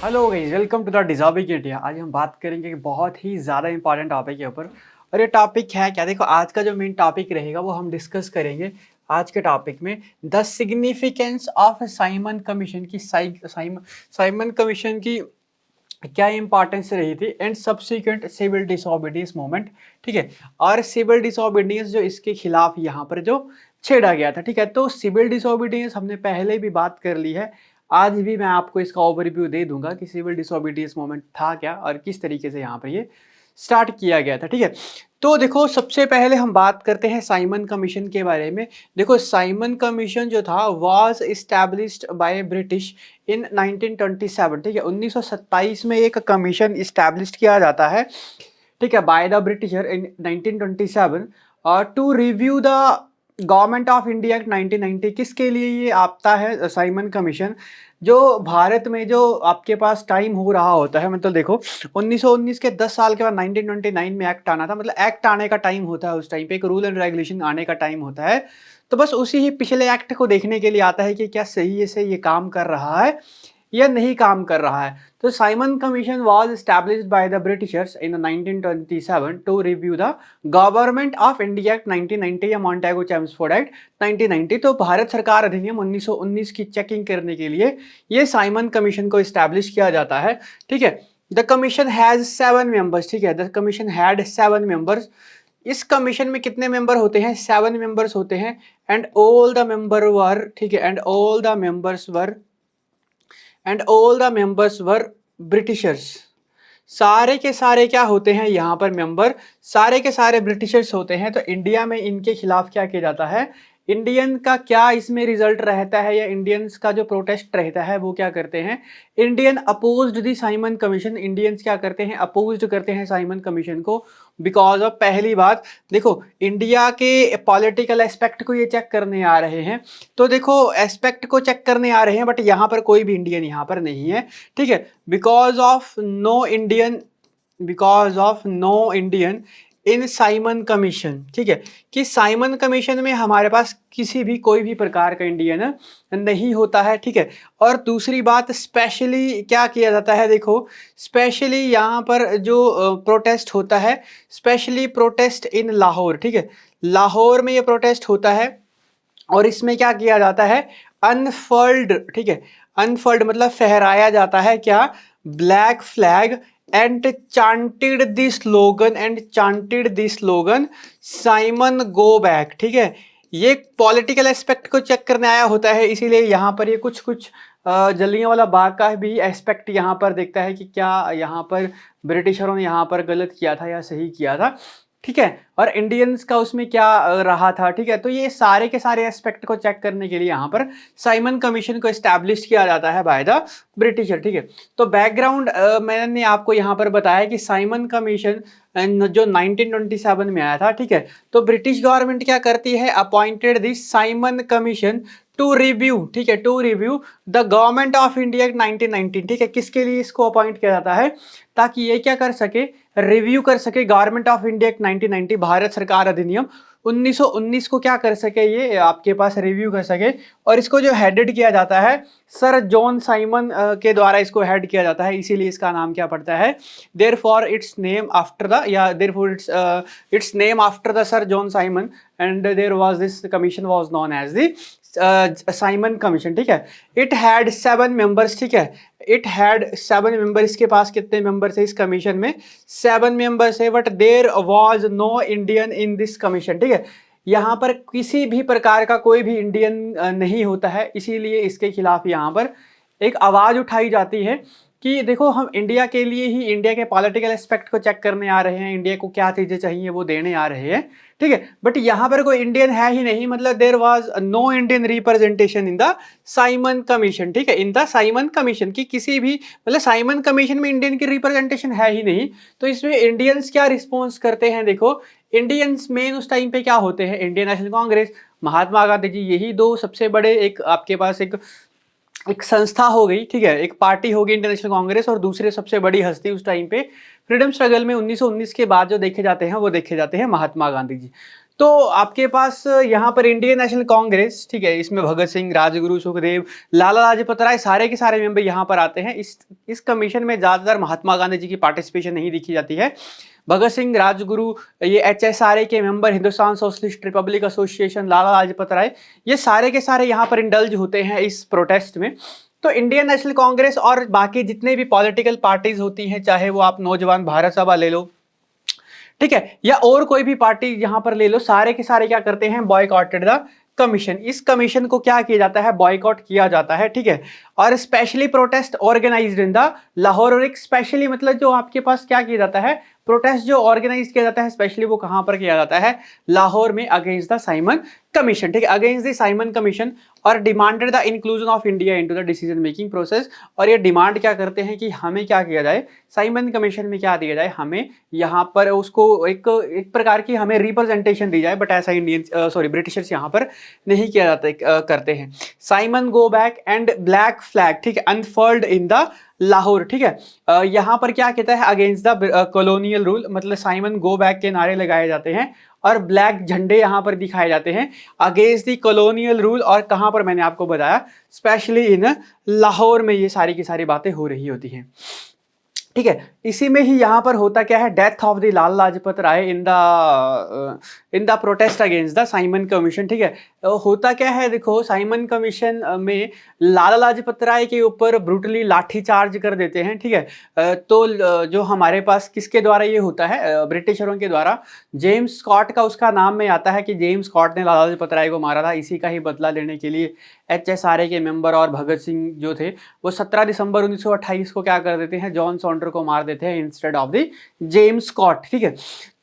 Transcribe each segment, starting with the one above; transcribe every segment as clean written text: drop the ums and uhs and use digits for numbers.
Hello guys, welcome to the डिज़ाविक India. आज हम बात करेंगे कि बहुत ही ज़्यादा इंपॉर्टेंट टॉपिक के ऊपर। और ये टॉपिक है क्या? देखो, आज का जो मेन टॉपिक रहेगा वो हम डिस्कस करेंगे आज के टॉपिक में the significance of Simon Commission की साइमन कमीशन की क्या इंपॉर्टेंस रही थी and subsequent civil disobedience movement. ठीक है। और सिविल डिसोबीडियंस जो इसके खिलाफ यहाँ पर जो छेड़ा गया था। ठीक है। तो सिविल डिसोबीडियंस हमने पहले भी बात कर ली है। आज भी मैं आपको इसका ओवरव्यू दे दूंगा कि सिविल डिसोबीडियंस मूवमेंट था क्या और किस तरीके से यहाँ पर ये स्टार्ट किया गया था। ठीक है। तो देखो, सबसे पहले हम बात करते हैं साइमन कमीशन के बारे में। देखो, साइमन कमीशन जो था was established by British in 1927। ठीक है। 1927 में एक कमीशन इस्टेब्लिश किया जाता है। ठीक है, by the Britisher in 1927 to review the government of India act 1990। किसके लिए ये आता है साइमन कमीशन? जो भारत में जो आपके पास टाइम हो रहा होता है, मतलब देखो 1919 के 10 साल के बाद 1929 में एक्ट आना था। मतलब एक्ट आने का टाइम होता है, उस टाइम पे एक रूल एंड रेगुलेशन आने का टाइम होता है। तो बस उसी ही पिछले एक्ट को देखने के लिए आता है कि क्या सही से ये काम कर रहा है या नहीं काम कर रहा है। तो Simon Commission was established by the Britishers in 1927 to review the government of India act 1990 या मॉन्टेगो चेम्सफोर्ड एक्ट 1990। तो भारत सरकार अधिनियम 1919 की चेकिंग करने के लिए ये साइमन कमीशन को एस्टैब्लिश किया जाता है। ठीक है। The commission has 7 members. ठीक है, द कमीशन हैड 7 मेंबर्स। इस कमीशन में कितने मेंबर होते हैं? 7 मेंबर्स होते हैं। एंड ऑल द मेंबर वर, ठीक है, and all the members were Britishers. सारे के सारे क्या होते हैं यहाँ पर मेंबर? सारे के सारे ब्रिटिशर्स होते हैं। तो इंडिया में इनके खिलाफ क्या किया जाता है? इंडियन का क्या इसमें रिजल्ट रहता है या इंडियंस का जो प्रोटेस्ट रहता है वो क्या करते हैं? इंडियन अपोज्ड दी साइमन कमीशन। इंडियंस क्या करते हैं? अपोज्ड करते हैं साइमन कमीशन को। बिकॉज ऑफ, पहली बात देखो, इंडिया के पॉलिटिकल एस्पेक्ट को ये चेक करने आ रहे हैं। तो देखो, एस्पेक्ट को चेक करने आ रहे हैं, बट यहाँ पर कोई भी इंडियन यहाँ पर नहीं है। ठीक है। Because of no Indian in Simon commission. ठीक है, कि साइमन कमीशन में हमारे पास किसी भी कोई भी प्रकार का इंडियन नहीं होता है। ठीक है। और दूसरी बात, स्पेशली क्या किया जाता है? देखो, स्पेशली यहाँ पर जो प्रोटेस्ट होता है, स्पेशली प्रोटेस्ट इन लाहौर। ठीक है, लाहौर में ये प्रोटेस्ट होता है। और इसमें क्या किया जाता है? अनफर्ल्ड। ठीक है, अनफर्ल्ड मतलब फहराया जाता है क्या? Black flag and chanted the slogan Simon go back. ठीक है, ये पॉलिटिकल एस्पेक्ट को चेक करने आया होता है, इसीलिए यहाँ पर ये कुछ कुछ जलियांवाला बाग का भी एस्पेक्ट यहाँ पर देखता है कि क्या यहाँ पर ब्रिटिशरों ने यहाँ पर गलत किया था या सही किया था। ठीक है। और इंडियंस का उसमें क्या रहा था। ठीक है। तो ये सारे के सारे एस्पेक्ट को चेक करने के लिए यहाँ पर साइमन कमीशन को एस्टैब्लिश किया जाता है बाय द ब्रिटिशर। ठीक है। तो बैकग्राउंड मैंने आपको यहाँ पर बताया कि साइमन कमीशन जो 1927 में आया था। ठीक है। तो ब्रिटिश गवर्नमेंट क्या करती है? Appointed this Simon Commission to review. ठीक है, to review the government of India 1919। ठीक है, किसके लिए इसको अपॉइंट किया जाता है? ताकि ये क्या कर सके? रिव्यू कर सके government of India act 1990, Bharat सरकार अधिनियम 1919 को क्या कर सके? ये आपके पास रिव्यू कर सके। और इसको जो हेडेड किया जाता है, सर जॉन साइमन के द्वारा इसको हेड किया जाता है, इसीलिए इसका नाम क्या पड़ता है? Therefore it's name after the, या therefore it's name after the sir John Simon and there was this commission was known as the Simon commission. ठीक है। It had 7 members. ठीक है, इट हैड 7 मेंबर। इसके पास कितने मेंबर्स है इस commission में? 7 मेंबर्स है। But there was no Indian in this commission. ठीक है, यहाँ पर किसी भी प्रकार का कोई भी इंडियन नहीं होता है, इसीलिए इसके खिलाफ यहाँ पर एक आवाज उठाई जाती है कि देखो, हम इंडिया के लिए ही, इंडिया के पॉलिटिकल एस्पेक्ट को चेक करने आ रहे हैं, इंडिया को क्या चीजें चाहिए वो देने आ रहे हैं। ठीक है, बट यहाँ पर कोई इंडियन है ही नहीं, मतलब there was no Indian representation in the Simon commission. ठीक है, इन द साइमन कमीशन की किसी भी, मतलब साइमन कमीशन में इंडियन की रिप्रेजेंटेशन है ही नहीं। तो इसमें इंडियंस क्या रिस्पॉन्स करते हैं? देखो, इंडियंस मेन उस टाइम पे क्या होते हैं? इंडियन नेशनल कांग्रेस, महात्मा गांधी जी, यही दो सबसे बड़े, एक आपके पास एक संस्था हो गई। ठीक है, एक पार्टी होगी इंटरनेशनल कांग्रेस, और दूसरे सबसे बड़ी हस्ती उस टाइम पे फ्रीडम स्ट्रगल में 1919 के बाद जो देखे जाते हैं वो देखे जाते हैं महात्मा गांधी जी। तो आपके पास यहाँ पर इंडियन नेशनल कांग्रेस, ठीक है, इसमें भगत सिंह, राजगुरु, सुखदेव, लाला लाजपत राय, सारे के सारे मेंबर यहाँ पर आते हैं। इस कमीशन में ज्यादातर महात्मा गांधी जी की पार्टिसिपेशन नहीं दिखी जाती है। भगत सिंह, राजगुरु, ये HSRA के member, Hindustan socialist republic association, Lala Lajpat Rai, ये सारे के सारे यहाँ पर इंडल्ज होते हैं इस प्रोटेस्ट में। तो इंडियन नेशनल कांग्रेस और बाकी जितने भी पॉलिटिकल पार्टीज होती हैं, चाहे वो आप नौजवान भारत सभा ले लो, ठीक है, या और कोई भी पार्टी यहां पर ले लो, सारे के सारे क्या करते हैं, बॉयकॉटेड द कमीशन। इस कमीशन को क्या किया जाता है, बॉयकॉट किया जाता है, ठीक है। और specially protest organised in the Lahore, और एक स्पेशली मतलब जो आपके पास क्या किया जाता है, प्रोटेस्ट जो ऑर्गेनाइज किया जाता है स्पेशली, वो कहां पर किया जाता है, लाहौर में, अगेंस्ट द साइमन कमीशन, ठीक है, अगेंस्ट द साइमन कमीशन, और demanded the inclusion of India into the decision making process. और ये डिमांड क्या करते हैं कि हमें क्या किया जाए, साइमन कमीशन में क्या दिया जाए, हमें यहाँ पर उसको एक प्रकार की हमें रिप्रेजेंटेशन दी जाए, बट ऐसा इंडियन ब्रिटिशर्स यहाँ पर नहीं किया जाता करते हैं। Simon go back and black flag, ठीक है, अनफर्ल्ड इन द लाहौर, ठीक है, यहाँ पर क्या कहता है, अगेंस्ट द कॉलोनियल रूल, मतलब साइमन गो बैक के नारे लगाए जाते हैं और ब्लैक झंडे यहाँ पर दिखाए जाते हैं अगेंस्ट द कॉलोनियल रूल। और कहाँ पर, मैंने आपको बताया स्पेशली इन लाहौर में ये सारी की सारी बातें हो रही होती हैं, ठीक है। इसी में ही यहाँ पर होता क्या है, death of the Lala Lajpat Rai in the protest against the Simon commission, ठीक है। होता क्या है, देखो, साइमन कमीशन में लाला लाजपत राय के ऊपर ब्रूटली लाठी चार्ज कर देते हैं, ठीक है। तो जो हमारे पास किसके द्वारा ये होता है, ब्रिटिशरों के द्वारा, जेम्स स्कॉट का उसका नाम में आता है कि जेम्स स्कॉट ने लाला लाजपत राय को मारा था। इसी का ही बदला लेने के लिए HSRA के मेंबर और भगत सिंह जो थे वो 17 दिसंबर 1928 को क्या कर देते हैं, जॉन सॉन्डर को मार देते हैं instead of the James Scott, ठीक है।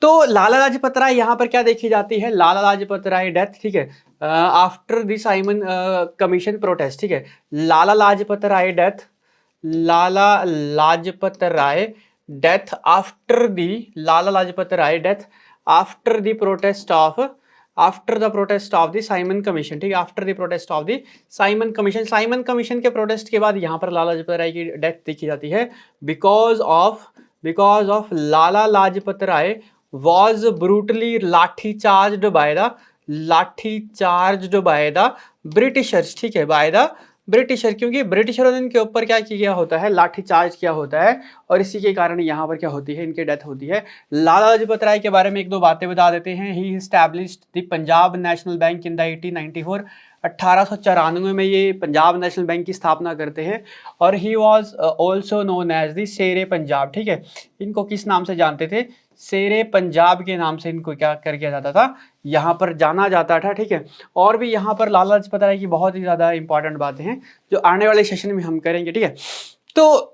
तो लाला लाजपत राय यहाँ पर क्या देखी जाती है, लाला लाजपत राय डेथ, ठीक है, after the Simon commission protest, ठीक है, Lala Lajpat Rai death, Lala Lajpat Rai death after the Lala Lajpat Rai death after the protest of after the protest of the Simon commission, ठीक है, after the protest of the Simon commission. Simon commission के protest के बाद यहाँ पर लाला लाजपत राय की डेथ देखी जाती है because of Lala Lajpat Rai was brutally lathi charged by the Britishers, ठीक है, बाय द ब्रिटिशर, क्योंकि ब्रिटिशरों ने इनके ऊपर क्या किया होता है, लाठी चार्ज किया होता है, और इसी के कारण यहाँ पर क्या होती है, इनकी डेथ होती है। लाला लाजपत राय के बारे में एक दो बातें बता देते हैं। ही established the Punjab national bank in the 1894, 1894 में ये पंजाब नेशनल बैंक की स्थापना करते हैं। और he was also known as the Sher-e Punjab, ठीक है, इनको किस नाम से जानते थे, शेरे पंजाब के नाम से इनको क्या कर किया जाता था, यहाँ पर जाना जाता था, ठीक है। और भी यहाँ पर लाला लाजपत राय की बहुत ही ज़्यादा इंपॉर्टेंट बातें हैं जो आने वाले सेशन में हम करेंगे, ठीक है। तो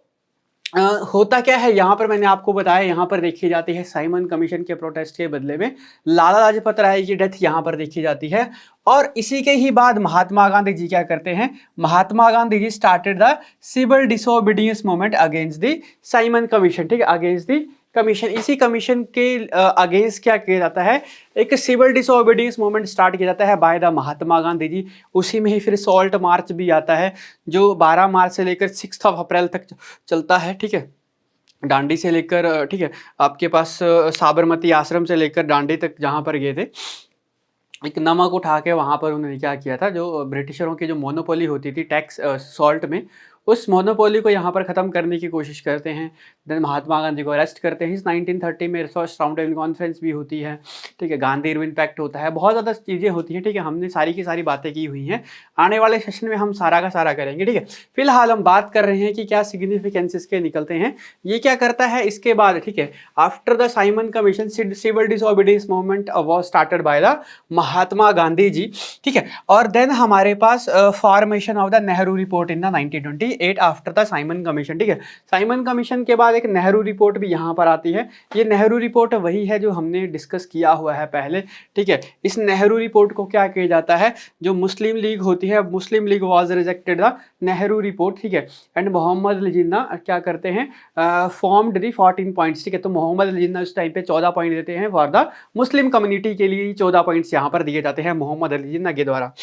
होता क्या है, यहाँ पर मैंने आपको बताया, यहाँ पर देखी जाती है साइमन कमीशन के प्रोटेस्ट के बदले में लाला लाजपत राय की डेथ यहाँ पर देखी जाती है। और इसी के ही बाद महात्मा गांधी जी क्या करते हैं, Mahatma Gandhi ji started the civil disobedience movement against the Simon commission, ठीक है, अगेंस्ट द कमीशन। इसी कमीशन के अगेंस्ट क्या किया जाता है, एक सिविल डिसोबीडियंस मूवमेंट स्टार्ट किया जाता है बाय द महात्मा गांधी जी। उसी में ही फिर सॉल्ट मार्च भी आता है जो 12 मार्च से लेकर 6 अप्रैल तक चलता है, ठीक है, डांडी से लेकर, ठीक है, आपके पास साबरमती आश्रम से लेकर डांडी तक जहाँ पर गए थे, एक नमक उठा के वहाँ पर उन्होंने क्या किया था, जो ब्रिटिशरों की जो मोनोपोली होती थी टैक्स सॉल्ट में, उस मोनोपोली को यहाँ पर ख़त्म करने की कोशिश करते हैं। देन महात्मा गांधी को अरेस्ट करते हैं। इस 1930 में फर्स्ट राउंड टेबल कॉन्फ्रेंस भी होती है, ठीक है, गांधी इरविन पैक्ट होता है, बहुत ज़्यादा चीज़ें होती हैं, ठीक है। हमने सारी की सारी बातें की हुई हैं, आने वाले सेशन में हम सारा का सारा करेंगे, ठीक है। फिलहाल हम बात कर रहे हैं कि क्या सिग्निफिकेंस इसके निकलते हैं, ये क्या करता है इसके बाद, ठीक है। After the Simon commission civil disobedience movement was started by the Mahatma Gandhi ji, ठीक है। और देन हमारे पास formation of the Nehru report in the 1928 after the Simon commission, ठीक है। साइमन कमीशन के बाद एक नेहरू रिपोर्ट भी यहाँ पर आती है। ये नेहरू रिपोर्ट वही है जो हमने डिस्कस किया हुआ है पहले, ठीक है। इस नेहरू रिपोर्ट को क्या किया जाता है, जो मुस्लिम लीग होती है, Muslim league was rejected the Nehru report, ठीक है। एंड मोहम्मद अली जिन्ना क्या करते हैं, फॉर्म्ड द 14 पॉइंट्स, ठीक है। तो मोहम्मद अली जिन्ना उस टाइम पे 14 पॉइंट देते हैं फॉर द मुस्लिम कम्युनिटी के लिए, 14 पॉइंट्स यहाँ पर दिए जाते हैं मोहम्मद अली जिन्ना के द्वारा,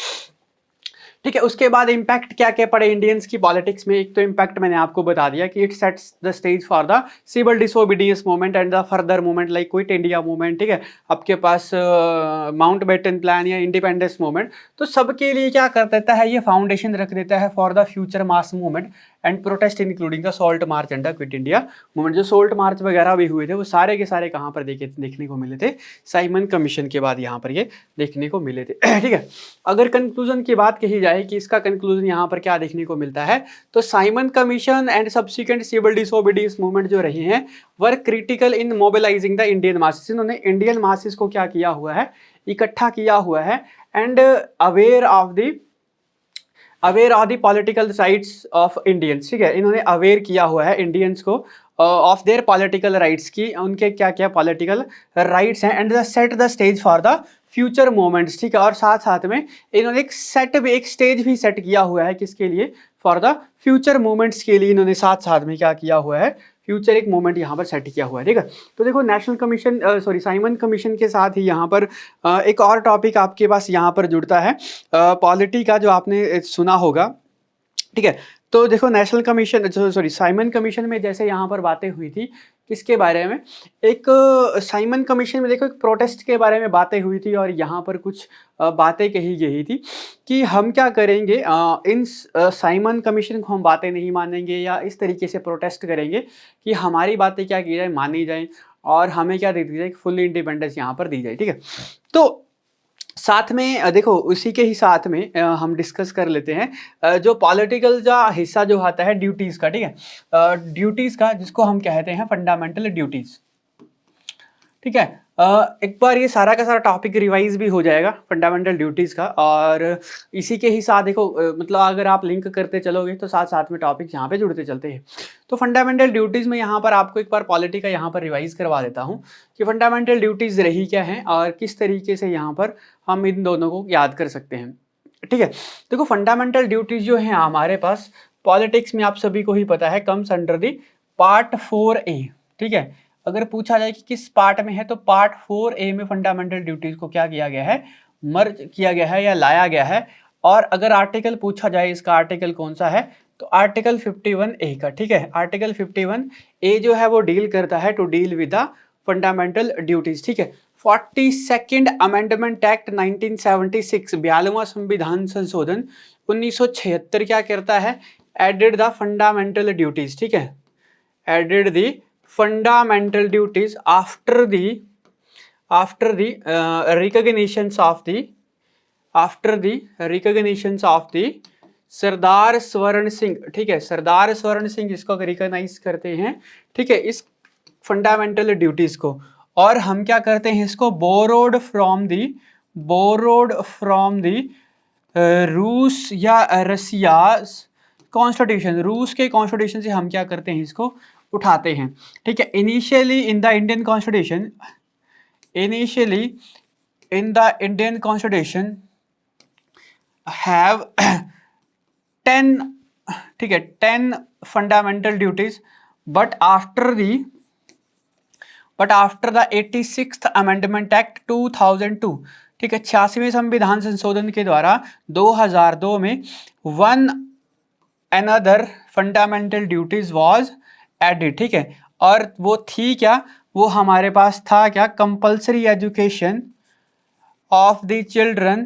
ठीक है। उसके बाद इम्पैक्ट क्या क्या पड़े इंडियंस की पॉलिटिक्स में। एक तो इम्पैक्ट मैंने आपको बता दिया कि it sets the stage for the civil disobedience movement and the further movement like quit India movement. ठीक है, आपके पास माउंट बेटन प्लान या इंडिपेंडेंस मूवमेंट, तो सबके लिए क्या कर देता है, ये फाउंडेशन रख देता है for the future mass movement and protest including the salt march and the quit India movement. जो सोल्ट मार्च वगैरह भी हुए थे वो सारे के सारे कहाँ पर देखने को मिले थे, साइमन कमीशन के बाद यहाँ पर ये देखने को मिले थे। ठीक है, अगर कंक्लूजन की बात कही जाए कि इसका कंक्लूजन यहाँ पर क्या देखने को मिलता है, तो Simon commission and subsequent civil disobedience movement जो रही हैं were critical in mobilizing the Indian masses. इन्होंने इंडियन मासेस को क्या किया हुआ है, इकट्ठा किया हुआ है and aware of the political rights of Indians. ठीक है, इन्होंने अवेयर किया हुआ है इंडियंस को ऑफ देयर पॉलिटिकल राइट्स की, उनके क्या क्या पॉलिटिकल राइट्स हैं and set the stage for the future moments. ठीक है, और साथ साथ में इन्होंने एक स्टेज भी सेट किया हुआ है किसके लिए, फॉर द फ्यूचर मोमेंट्स के लिए इन्होंने साथ साथ में क्या किया हुआ है, फ्यूचर एक मोमेंट यहाँ पर सेट किया हुआ है। ठीक है, तो देखो नेशनल कमीशन साइमन कमीशन के साथ ही यहाँ पर एक और टॉपिक आपके पास यहाँ पर जुड़ता है पॉलिटी का, जो आपने सुना होगा। ठीक है, तो देखो नेशनल कमीशन साइमन कमीशन में जैसे यहाँ पर बातें हुई थी किसके बारे में, एक साइमन कमीशन में देखो एक प्रोटेस्ट के बारे में बातें हुई थी और यहाँ पर कुछ बातें कही गई थी कि हम क्या करेंगे, इन साइमन कमीशन को हम बातें नहीं मानेंगे या इस तरीके से प्रोटेस्ट करेंगे कि हमारी बातें क्या की जाए, मानी जाए और हमें क्या दे दी जाए, फुल इंडिपेंडेंस यहाँ पर दी जाए। ठीक है, तो साथ में देखो उसी के ही साथ में हम डिस्कस कर लेते हैं जो पॉलिटिकल का हिस्सा जो आता है ड्यूटीज़ का। ठीक है, ड्यूटीज़ का जिसको हम कहते हैं फंडामेंटल ड्यूटीज़। ठीक है, एक बार ये सारा का सारा टॉपिक रिवाइज भी हो जाएगा फंडामेंटल ड्यूटीज़ का, और इसी के ही साथ देखो मतलब अगर आप लिंक करते चलोगे तो साथ साथ में टॉपिक यहाँ पे जुड़ते चलते हैं। तो फंडामेंटल ड्यूटीज़ में यहाँ पर आपको एक बार पॉलिटी का यहाँ पर रिवाइज करवा देता हूँ कि फंडामेंटल ड्यूटीज़ रही क्या हैं और किस तरीके से यहाँ पर हम इन दोनों को याद कर सकते हैं। ठीक है, देखो फंडामेंटल ड्यूटीज़ जो हैं हमारे पास पॉलिटिक्स में आप सभी को ही पता है, comes under the part 4A। ठीक है, अगर पूछा जाए कि किस पार्ट में है, तो पार्ट 4A में फंडामेंटल ड्यूटीज को क्या किया गया है, मर्ज किया गया है या लाया गया है। और अगर आर्टिकल पूछा जाए इसका आर्टिकल कौन सा है, तो आर्टिकल 51A का। ठीक है, आर्टिकल 51A जो है वो डील करता है to deal with the fundamental duties. ठीक है, 42nd अमेंडमेंट एक्ट 1976 42वां संविधान संशोधन 1976 क्या करता है, एडेड द फंडामेंटल ड्यूटीज। ठीक है, added the fundamental duties after the recognitions of the Sardar Swaran Singh. ठीक है, सरदार स्वर्ण सिंह इसको रिकॉग्नाइज करते हैं। ठीक है, इस फंडामेंटल ड्यूटीज को, और हम क्या करते हैं इसको बोरोड फ्रॉम दी रूस या रसिया कॉन्स्टिट्यूशन, रूस के कॉन्स्टिट्यूशन से हम क्या करते हैं इसको उठाते हैं। ठीक है, initially in the Indian constitution have 10, ठीक है, 10 fundamental duties, but after the 86th amendment act 2002, ठीक है, 86वें संविधान संशोधन के द्वारा 2002 में one another fundamental duties was added. ठीक है, और वो थी क्या, वो हमारे पास था क्या, compulsory education of the children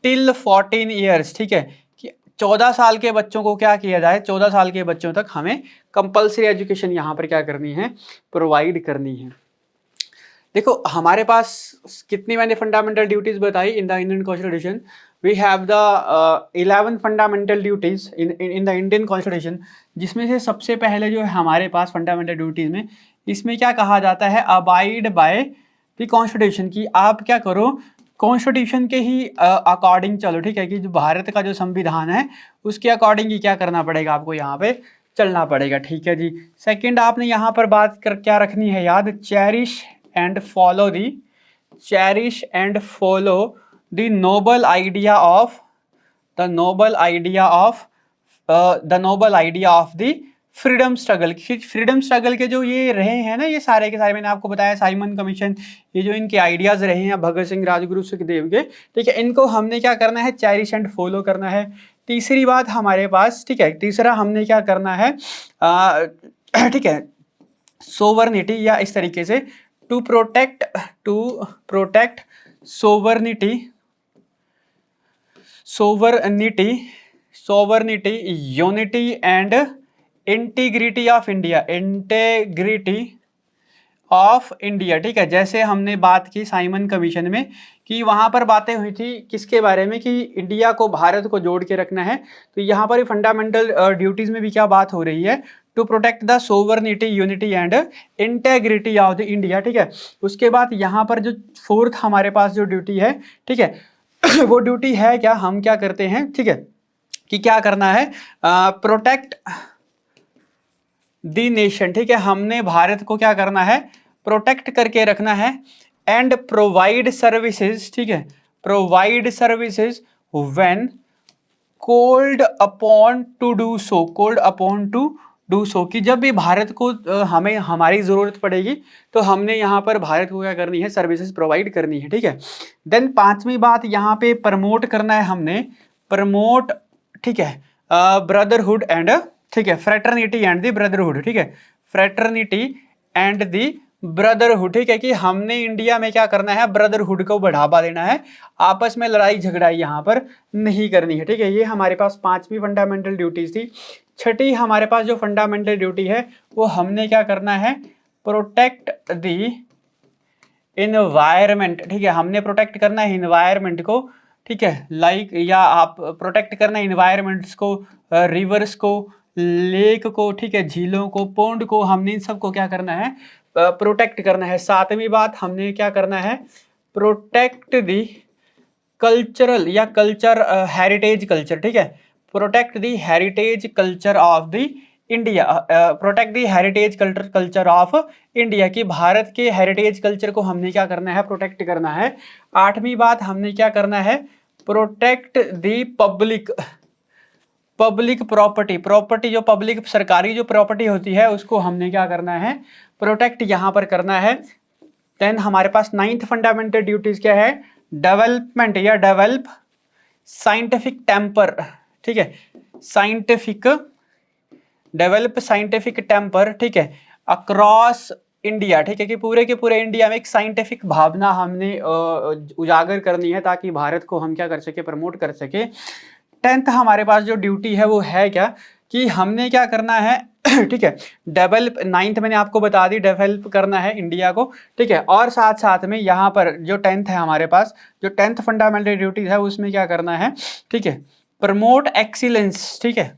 till 14 years. ठीक है, कि 14 साल के बच्चों को क्या किया जाए, 14 साल के बच्चों तक हमें कंपल्सरी एजुकेशन यहाँ पर क्या करनी है, प्रोवाइड करनी है। देखो हमारे पास कितनी मैंने फंडामेंटल ड्यूटीज बताई in the Indian constitution, we have the 11 fundamental duties in the Indian constitution, जिसमें से सबसे पहले जो है हमारे पास फंडामेंटल ड्यूटीज में, इसमें क्या कहा जाता है, अबाइड बाय द कॉन्स्टिट्यूशन, की आप क्या करो, कॉन्स्टिट्यूशन के ही अकॉर्डिंग चलो। ठीक है, कि जो भारत का जो संविधान है उसके अकॉर्डिंग ही क्या करना पड़ेगा, आपको यहाँ पे चलना पड़ेगा। ठीक है जी, सेकेंड आपने यहाँ पर बात कर क्या रखनी है याद, cherish and follow the noble idea of the freedom struggle, freedom struggle के जो ये रहे हैं ना, ये सारे के सारे मैंने आपको बताया, साइमन कमीशन, ये जो इनके आइडियाज रहे हैं भगत सिंह, राजगुरु सुखदेव के, ठीक है, इनको हमने क्या करना है, चेरिश एंड फॉलो करना है। तीसरी बात हमारे पास, ठीक है, तीसरा हमने क्या करना है, ठीक है, सोवर्निटी, या इस तरीके से to protect sovereignty, sovereignty, unity and integrity of India, ठीक है। जैसे हमने बात की साइमन कमीशन में कि वहां पर बातें हुई थी किसके बारे में, कि इंडिया को, भारत को जोड़ के रखना है। तो यहाँ पर फंडामेंटल ड्यूटीज में भी क्या बात हो रही है, to protect the sovereignty, unity and integrity of the India, ठीक है। उसके बाद यहाँ पर जो फोर्थ हमारे पास जो ड्यूटी है, ठीक है, वो ड्यूटी है क्या, हम क्या करते हैं, ठीक है, कि क्या करना है, प्रोटेक्ट दी नेशन, ठीक है, हमने भारत को क्या करना है, प्रोटेक्ट करके रखना है। एंड प्रोवाइड सर्विसेज, ठीक है, provide services when called upon two do so, कि जब भी भारत को हमें हमारी जरूरत पड़ेगी तो हमने यहाँ पर भारत को क्या करनी है, सर्विसेज प्रोवाइड करनी है, ठीक है। देन पांचवी बात यहाँ पे प्रमोट करना है हमने, प्रमोट, ठीक है, ब्रदरहुड एंड, ठीक है, फ्रेटर्निटी एंड दी ब्रदरहुड, ठीक है, फ्रेटर्निटी एंड दी ब्रदरहुड, ठीक है, कि हमने इंडिया में क्या करना है, ब्रदरहुड को बढ़ावा देना है, आपस में लड़ाई झगड़ाई यहाँ पर नहीं करनी है, ठीक है। ये हमारे पास पांचवी फंडामेंटल ड्यूटीज थी। छठी हमारे पास जो फंडामेंटल ड्यूटी है वो हमने क्या करना है, प्रोटेक्ट दी इन्वायरमेंट, ठीक है, हमने प्रोटेक्ट करना है इन्वायरमेंट को, ठीक है, लाइक, या आप प्रोटेक्ट करना है इन्वायरमेंट्स को, रिवर्स को, लेक को, ठीक है, झीलों को, पोंड को, हमने इन सबको क्या करना है, प्रोटेक्ट करना है। सातवीं बात हमने क्या करना है, प्रोटेक्ट दी कल्चरल या कल्चर, हेरिटेज कल्चर, ठीक है, protect the heritage culture of the India, protect the heritage culture of India, की भारत के हेरिटेज कल्चर को हमने क्या करना है, प्रोटेक्ट करना है। आठवीं बात हमने क्या करना है, प्रोटेक्ट दी पब्लिक प्रॉपर्टी, जो पब्लिक सरकारी जो प्रॉपर्टी होती है उसको हमने क्या करना है, प्रोटेक्ट यहाँ पर करना है। देन हमारे पास नाइन्थ फंडामेंटल ड्यूटीज क्या है, डेवलपमेंट या डेवलप साइंटिफिक टेम्पर, ठीक है, डेवलप साइंटिफिक टेम्पर, ठीक है, अक्रॉस इंडिया, ठीक है, कि पूरे के पूरे इंडिया में एक साइंटिफिक भावना हमने उजागर करनी है ताकि भारत को हम क्या कर सके, प्रमोट कर सके। टेंथ हमारे पास जो ड्यूटी है वो है क्या, कि हमने क्या करना है, ठीक है, डेवलप, नाइन्थ मैंने आपको बता दी, डेवलप करना है इंडिया को, ठीक है, और साथ साथ में यहाँ पर जो टेंथ है हमारे पास, जो टेंथ फंडामेंटल ड्यूटीज है उसमें क्या करना है, ठीक है, प्रमोट एक्सीलेंस, ठीक है,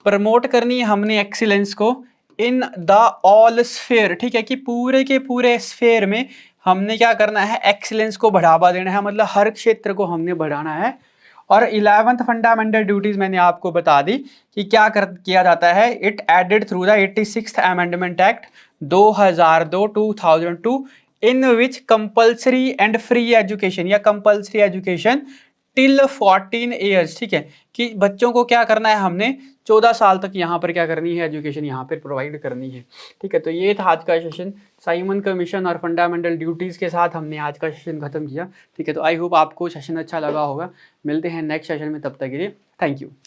प्रमोट करनी है हमने एक्सीलेंस को इन द ऑल स्फेयर, ठीक है, कि पूरे के पूरे स्फेयर में हमने क्या करना है, एक्सीलेंस को बढ़ावा देना है, मतलब हर क्षेत्र को हमने बढ़ाना है। और 11th फंडामेंटल ड्यूटीज मैंने आपको बता दी कि क्या किया जाता है, it added through the 86th amendment act 2002 in which compulsory and free education या कंपल्सरी एजुकेशन टिल 14 ईयर्स, ठीक है, कि बच्चों को क्या करना है, हमने 14 साल तक यहाँ पर क्या करनी है, एजुकेशन यहाँ पर प्रोवाइड करनी है, ठीक है। तो ये था आज का सेशन, साइमन कमीशन और फंडामेंटल ड्यूटीज़ के साथ हमने आज का सेशन खत्म किया, ठीक है। तो आई होप आपको सेशन अच्छा लगा होगा, मिलते हैं नेक्स्ट सेशन में, तब तक के लिए थैंक यू।